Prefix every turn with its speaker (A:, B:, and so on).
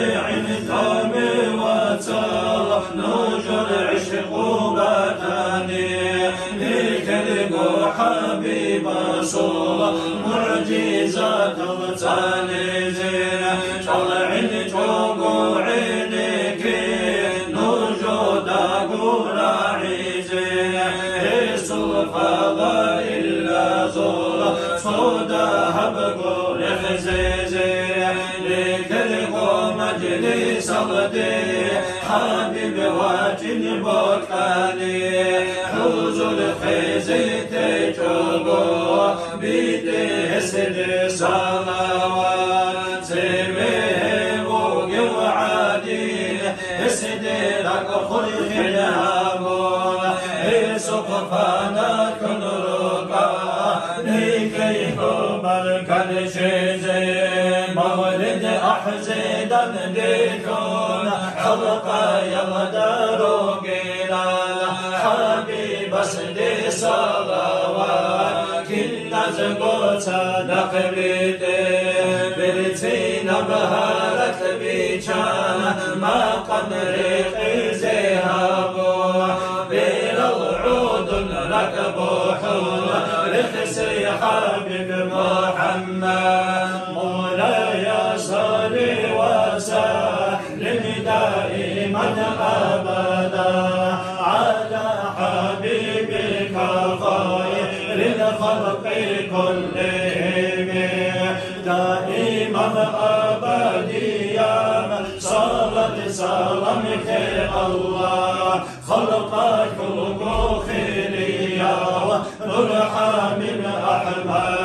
A: الدم وتر نوج العشق باتاني لكلق حبيب رسول معجزات التانيزين طلع الجوق عينك نوجود أقول عيزين الصفا إلا زور صودها بقول خزيزين لكلق مجلس صدي حبيب واجن بكاني حوز الخزي تجوبو بيدي سد صلوات سميه وقوعدي سدي لك خلق الهابون سقفانا كنرقا لكي حب الكنشيزي مولد أحزيدا ديكون حلقا يمدارو قيلان حبيب سدي صلوات كنا زقوت صدق بيتي برتين بهارت بيشان ما قد ريق زيهابو بلا العود لك بوحون رخصي حبيب محمد مولاي صل وسلم دائما ابدا على حبيبك خير الخلق كلهم دائما ابديا صلت سلامك الله خلقك خيريا ونرحم احمد